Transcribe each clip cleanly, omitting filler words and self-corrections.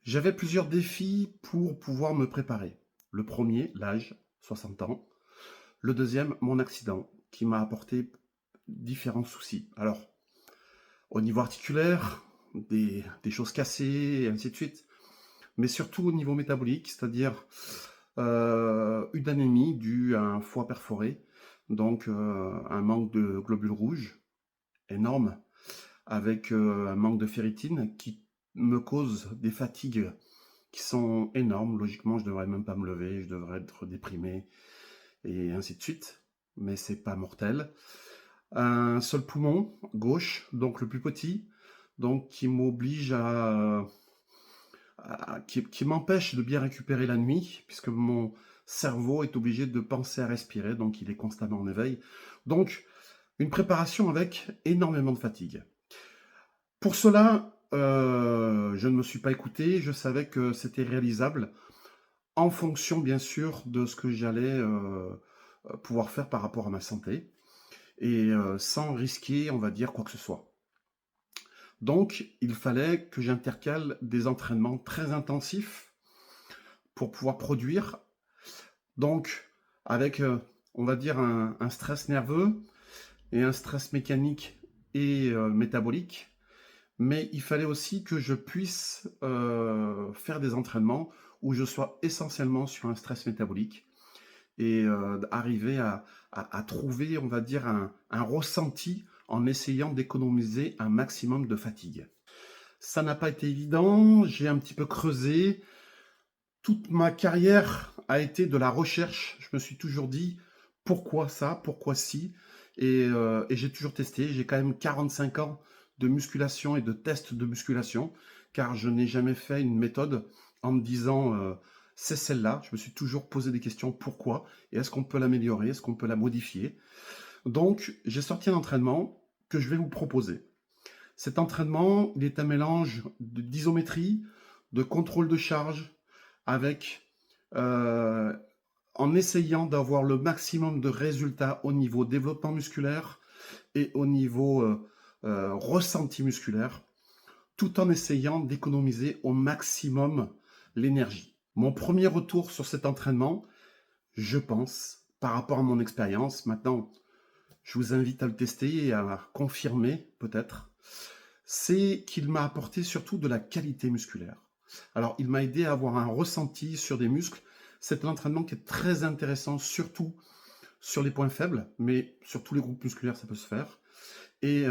J'avais plusieurs défis pour pouvoir me préparer. Le premier, l'âge, 60 ans. Le deuxième, mon accident, qui m'a apporté différents soucis. Alors, au niveau articulaire, des choses cassées, et ainsi de suite. Mais surtout au niveau métabolique, c'est-à-dire une anémie due à un foie perforé, donc un manque de globules rouges énorme, avec un manque de ferritine qui me cause des fatigues qui sont énormes. Logiquement, je devrais même pas me lever, je devrais être déprimé et ainsi de suite, mais c'est pas mortel. Un seul poumon gauche, donc le plus petit, donc qui m'oblige qui m'empêche de bien récupérer la nuit, puisque mon cerveau est obligé de penser à respirer, donc il est constamment en éveil. Donc, une préparation avec énormément de fatigue. Pour cela, je ne me suis pas écouté, je savais que c'était réalisable en fonction, bien sûr, de ce que j'allais, pouvoir faire par rapport à ma santé et sans risquer, on va dire, quoi que ce soit. Donc il fallait que j'intercale des entraînements très intensifs pour pouvoir produire. Donc avec, on va dire un stress nerveux et un stress mécanique et métabolique. Mais il fallait aussi que je puisse, faire des entraînements où je sois essentiellement sur un stress métabolique et arriver à trouver, on va dire, un ressenti en essayant d'économiser un maximum de fatigue. Ça n'a pas été évident, j'ai un petit peu creusé. Toute ma carrière a été de la recherche. Je me suis toujours dit: «Pourquoi ça? Pourquoi ci?» Et j'ai toujours testé. J'ai quand même 45 ans de musculation et de tests de musculation, car je n'ai jamais fait une méthode en me disant, «C'est celle-là». Je me suis toujours posé des questions: «Pourquoi? Et est-ce qu'on peut l'améliorer? Est-ce qu'on peut la modifier?» Donc j'ai sorti un entraînement que je vais vous proposer. Cet entraînement, il est un mélange d'isométrie, de contrôle de charge avec, heu, en essayant d'avoir le maximum de résultats au niveau développement musculaire et au niveau, ressenti musculaire, tout en essayant d'économiser au maximum l'énergie. Mon premier retour sur cet entraînement, je pense, par rapport à mon expérience, maintenant je vous invite à le tester et à confirmer peut-être, c'est qu'il m'a apporté surtout de la qualité musculaire. Alors, il m'a aidé à avoir un ressenti sur des muscles. C'est un entraînement qui est très intéressant, surtout sur les points faibles, mais sur tous les groupes musculaires, ça peut se faire. Et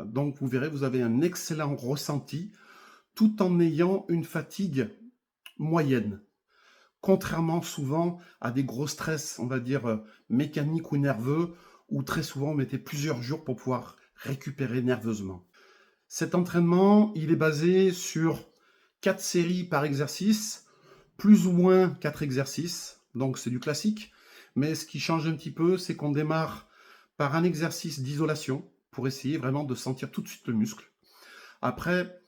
donc, vous verrez, vous avez un excellent ressenti tout en ayant une fatigue moyenne. Contrairement souvent à des gros stress, on va dire mécaniques ou nerveux, où très souvent on mettait plusieurs jours pour pouvoir récupérer nerveusement. Cet entraînement, il est basé sur 4 séries par exercice, plus ou moins 4 exercices, donc c'est du classique. Mais ce qui change un petit peu, c'est qu'on démarre par un exercice d'isolation pour essayer vraiment de sentir tout de suite le muscle. Après,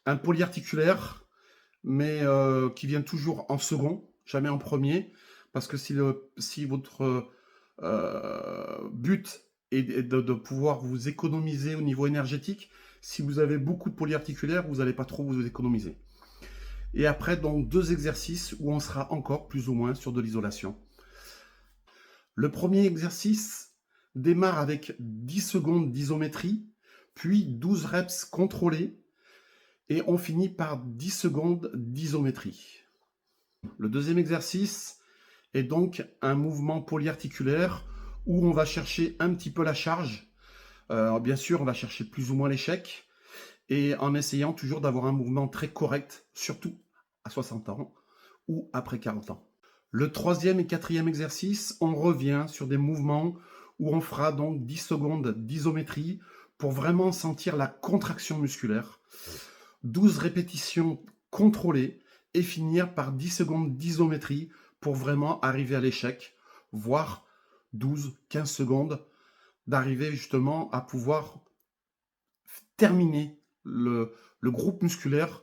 un polyarticulaire, mais qui vient toujours en second, jamais en premier, parce que si votre but est de pouvoir vous économiser au niveau énergétique, si vous avez beaucoup de polyarticulaires, vous n'allez pas trop vous économiser. Et après, donc, 2 exercices où on sera encore plus ou moins sur de l'isolation. Le premier exercice démarre avec 10 secondes d'isométrie, puis 12 reps contrôlés, et on finit par 10 secondes d'isométrie. Le deuxième exercice est donc un mouvement polyarticulaire où on va chercher un petit peu la charge. Bien sûr, on va chercher plus ou moins l'échec et en essayant toujours d'avoir un mouvement très correct, surtout à 60 ans ou après 40 ans. Le troisième et quatrième exercice, on revient sur des mouvements où on fera donc 10 secondes d'isométrie pour vraiment sentir la contraction musculaire. 12 répétitions contrôlées et finir par 10 secondes d'isométrie pour vraiment arriver à l'échec, voire 12-15 secondes d'arriver justement à pouvoir terminer le groupe musculaire